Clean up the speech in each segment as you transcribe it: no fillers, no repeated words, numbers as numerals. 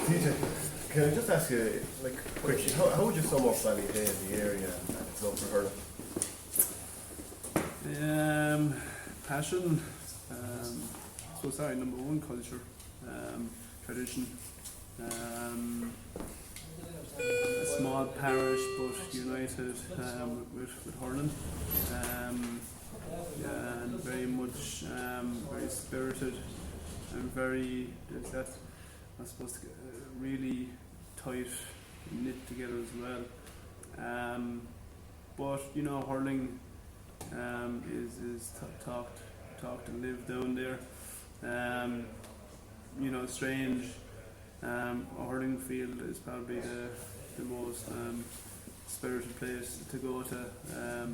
TJ, can I just ask you, like, quickly, how would you sum up Ballyhale, the area, and its love for hurling? Passion, number one, culture, tradition. A small parish but united with hurling, and very much very spirited and very, I suppose, really tight, knit together as well. But hurling is talked and lived down there. Strange. A hurling field is probably the most spirited place to go to,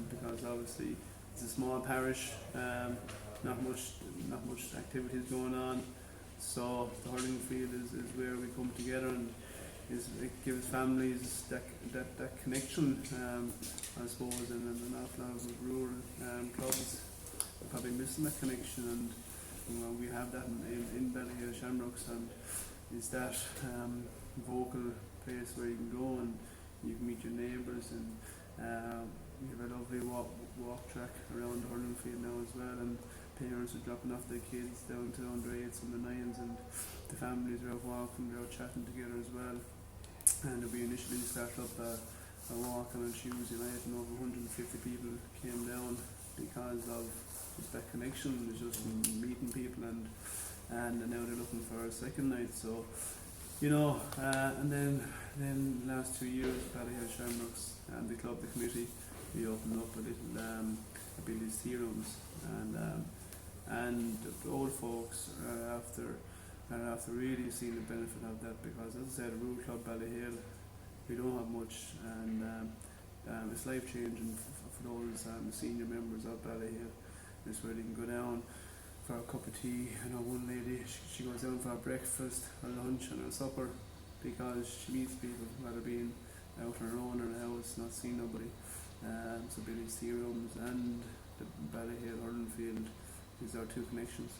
because obviously it's a small parish, not much activities going on. So the hurling field is where we come together, and it gives families that connection, I suppose, and an awful lot of rural clubs are probably missing that connection, and we have that in Ballyhale Shamrocks, and is that vocal place where you can go and you can meet your neighbours, and we have a lovely walk track around the hurling field now as well, and parents are dropping off their kids down to under 8s and the 9s, and the families are out walking, they're out chatting together as well. And we initially started up a walk on a Tuesday night, and over 150 people came down because of just that connection, and just meeting people, and now they're looking for a second night. So and then last 2 years, Ballyhale Shamrocks and the club, the committee, we opened up a little Billy's tea rooms, and the old folks are after really seeing the benefit of that, because as I said, rural club Ballyhale, we don't have much, and it's life changing for those senior members of Ballyhale. It's where they can go down for a cup of tea. I know one lady, she goes down for her breakfast, her lunch and her supper, because she meets people rather being out on her own in her house, not seeing nobody. So Billy's tea rooms and the Ballyhale hurling field is our two connections.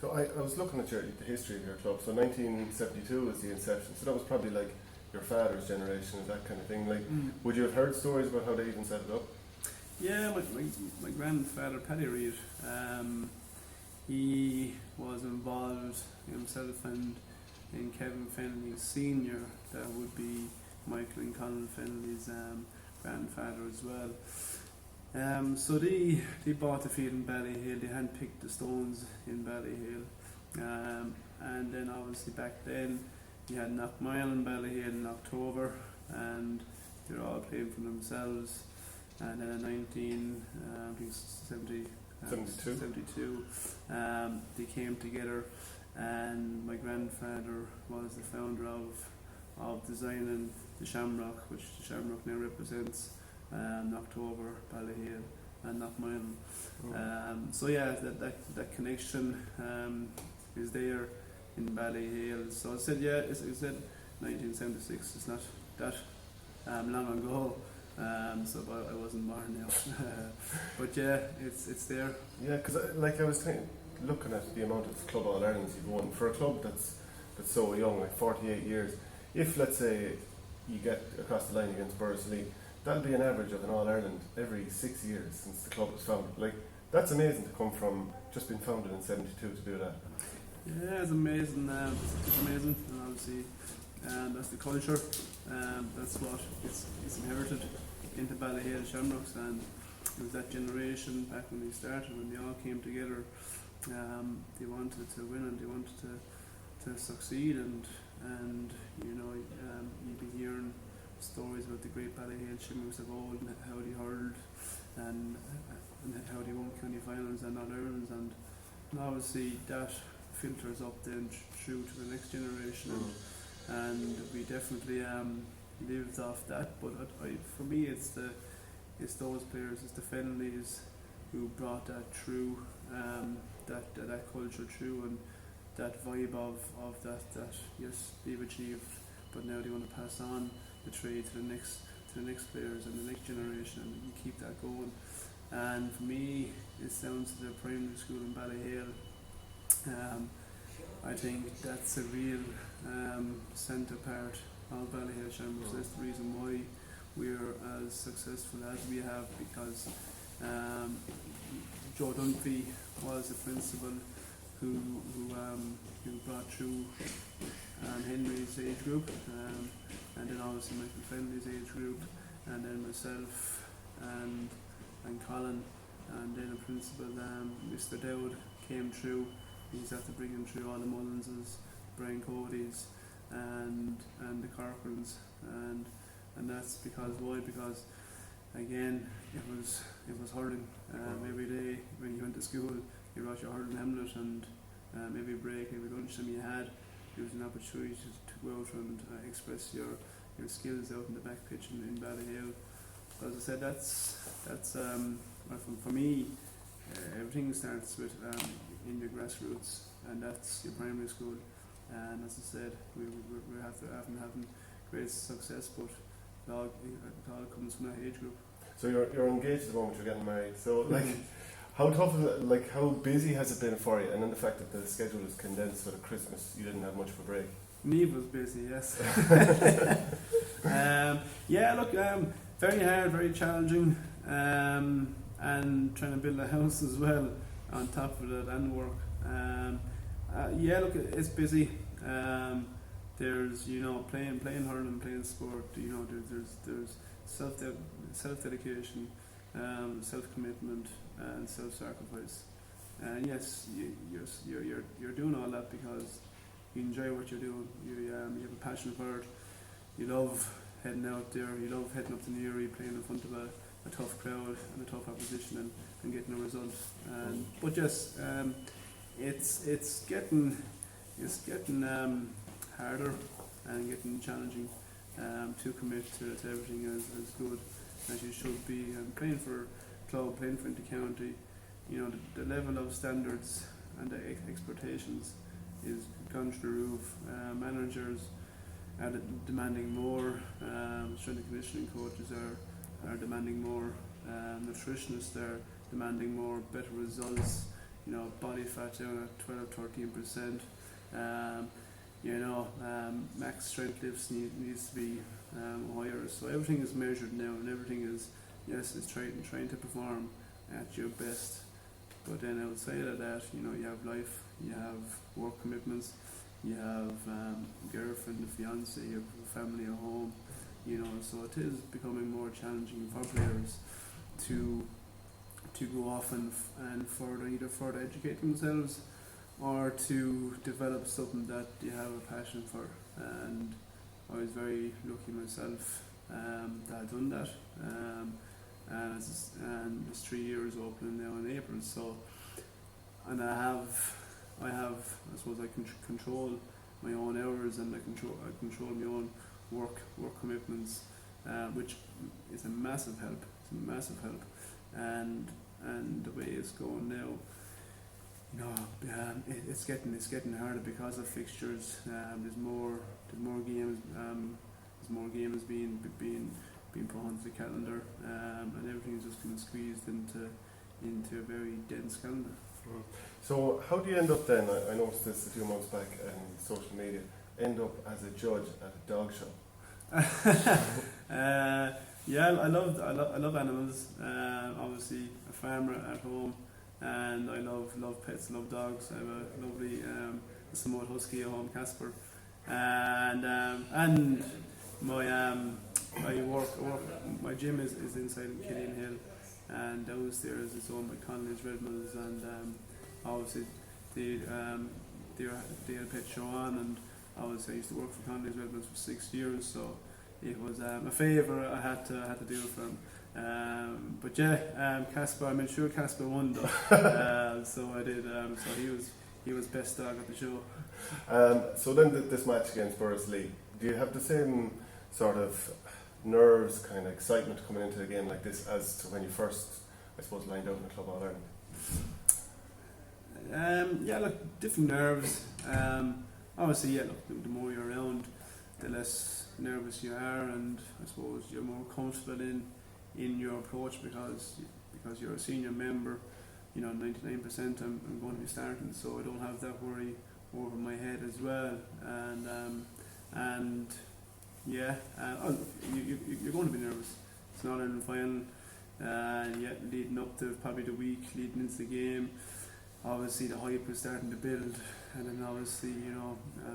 So I was looking at the history of your club. So 1972 was the inception. So that was probably like your father's generation, that kind of thing. Like, would you have heard stories about how they even set it up? Yeah, my grandfather, Paddy Reid, he was involved himself and in Kevin Fennelly's senior, that would be Michael and Colin Fennelly's grandfather as well. So they bought the field in Ballyhale. They hadn't picked the stones in Ballyhale, and then obviously back then you had Knockmile in Ballyhale in October, and they were all playing for themselves. And then in 1972, they came together, and my grandfather was the founder of designing the Shamrock, which the Shamrock now represents. October, Ballyhale and Knockmile. So yeah, that connection is there in Ballyhale. So I said, it's 1976. It's not that long ago. So I wasn't born now. But yeah, it's there. Yeah, because I was looking at the amount of club All-Irelands you've won for a club that's so young, like 48 years. If let's say you get across the line against Borris-Ileigh, that'll be an average of an All-Ireland every 6 years since the club was founded. Like, that's amazing to come from just being founded in 72 to do that. Yeah, it's amazing. It's amazing, and obviously, that's the culture. That's what it's inherited into Ballyhale Shamrocks, and it was that generation back when they started, when they all came together. They wanted to win, and they wanted to succeed, and you'd be hearing stories about the great Ballyhale Shamrocks of old, and how they hurled, and how they won county finals and All-Irelands, and obviously that filters up then through to the next generation, and we definitely lived off that. But for me, it's those players, it's the Fennellys who brought that through, that culture through, and that vibe of that yes, they've achieved, but now they want to pass on the trade to the next players and the next generation, and you keep that going. And for me, it's down to the primary school in Ballyhale. I think that's a real centre part of Ballyhale Shamrocks. That's the reason why we're as successful as we have, because Joe Dunphy was the principal who brought through Henry's age group, and then obviously Michael Fenley's age group, and then myself and Colin, and then a principal, Mr. Dowd, came through. He's after bringing through all the Mullinses, Brian Cody's, and the Corcorans, and that's because why? Because again, it was hurling every day when you went to school. You brought your hurling helmet, and every break, every lunchtime you had, there was an opportunity to go out and express your skills out in the back pitch in Ballyhale. As I said, that's well, for me, everything starts with in your grassroots, and that's your primary school. And as I said, we have to having great success, but it all comes from that age group. So you're engaged at the moment. You're getting married. So like, how tough is it? Like, how busy has it been for you? And then the fact that the schedule is condensed with Christmas, you didn't have much of a break. Neve was busy, yes. Yeah, look, very hard, very challenging, and trying to build a house as well on top of that, and work. Yeah, look, it's busy. There's playing hurling, playing sport. There's self-dedication, self-commitment, and self-sacrifice. And yes, you're doing all that because you enjoy what you're doing. You have a passion for it. You love heading out there. You love heading up to Newry, playing in front of a tough crowd and a tough opposition, and getting a result. But yes, it's getting harder and getting challenging to commit to everything as good as you should be. And playing for club, playing for inter-county, the level of standards and the expectations is gone through the roof. Managers are demanding more. Strength and conditioning coaches are demanding more. Nutritionists are demanding more, better results. Body fat down at 12-13%. Max strength lifts needs to be higher. So everything is measured now, and everything is trying to perform at your best. But then outside of that, you have life, you have work commitments, you have girlfriend, fiance, you have a family at home. So it is becoming more challenging for players to go off and further educate themselves, or to develop something that you have a passion for. And I was very lucky myself that I'd done that. And it's 3 years opening now in April. So, and I suppose I can control my own hours, and I control my own work commitments, which is a massive help. It's a massive help. And the way it's going now, it's getting harder because of fixtures. There's more games. There's more games being put onto the calendar, and everything's just being squeezed into a very dense calendar. So how do you end up then? I noticed this a few months back on social media. End up as a judge at a dog show. Yeah, I love animals. Obviously, a farmer at home, and I love pets, love dogs. I have a lovely small husky at home, Casper, and my gym is inside Kilkenny, and downstairs it's owned by Connolly's Red Mills, and obviously they had a pet show on, and obviously I used to work for Connolly's Red Mills for 6 years, so it was a favour I had to do it for him. But yeah, Casper, I made sure Casper won though. So I did. So he was best dog at the show. So then this match against Borris-Ileigh, do you have the same sort of nerves, kind of excitement coming into a game like this as to when you first, I suppose, lined out in the Club All Ireland? Yeah, look, different nerves. Obviously, yeah, look, the more you're around, the less nervous you are, and I suppose you're more comfortable in your approach because you're a senior member. 99% I'm going to be starting, so I don't have that worry over my head as well, and yeah, you're going to be nervous. It's not in the final, yet leading up to probably the week leading into the game. Obviously the hype is starting to build, and then obviously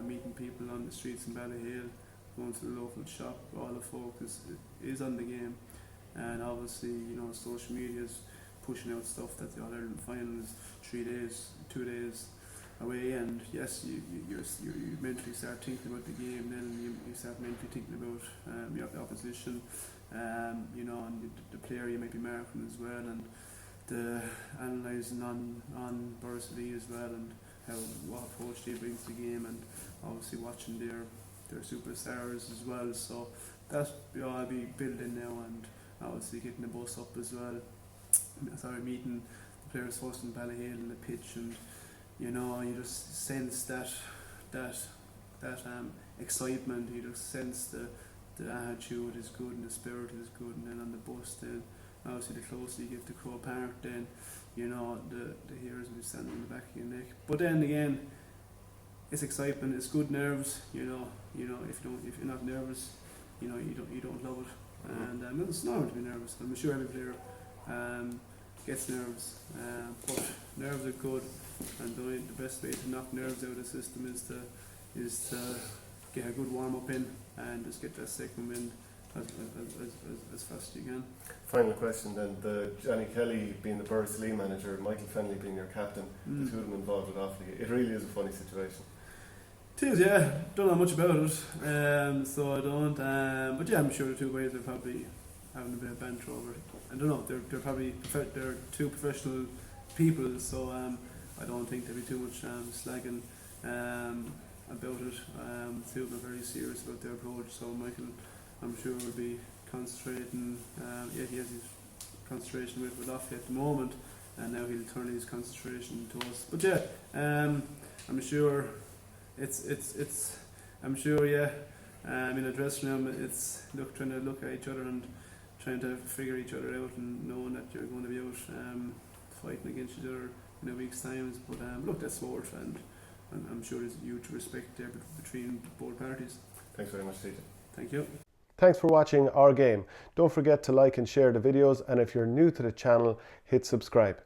meeting people on the streets in Ballyhale, going to the local shop, all the focus is on the game, and obviously social media is pushing out stuff that the All-Ireland final is 2 days away, and yes, you mentally start thinking about the game, then you start mentally thinking about your opposition, and the player you might be marking as well, and the analysing on Borris-Ileigh as well, and what approach they bring to the game, and obviously watching their superstars as well. So that's I'll be building now, and obviously getting the bus up as well. Meeting the players first in Ballyhale in the pitch, and you just sense that excitement. You just sense the attitude is good and the spirit is good, and then on the bus, then obviously the closer you get to Croke Park, then the heroes will be standing in the back of your neck. But then again, it's excitement, it's good nerves. If you're not nervous, you don't love it, and it's normal to be nervous. I'm sure every player gets nerves, but nerves are good, and the best way to knock nerves out of the system is to get a good warm up in and just get that second wind as fast as you can. Final question then, Johnny Kelly being the Borris-Ileigh manager, Michael Fennelly being your captain, the two of them involved with Offaly, it really is a funny situation. It is, yeah. Don't know much about it, so I don't. But yeah, I'm sure the two boys are probably having a bit of banter over it. I don't know. They're probably they're two professional people, so I don't think there'll be too much slagging about it. The two of them are very serious about their approach. So Michael, I'm sure, will be concentrating. He has his concentration with Offaly at the moment, and now he'll turn his concentration to us. But yeah, I'm sure. I'm sure, yeah. In a dressing room, it's trying to look at each other and trying to figure each other out, and knowing that you're going to be out fighting against each other in a week's time. But look, that's sport, and I'm sure there's huge respect there between both parties. Thanks very much, Stephen. Thank you. Thanks for watching Our Game. Don't forget to like and share the videos, and if you're new to the channel, hit subscribe.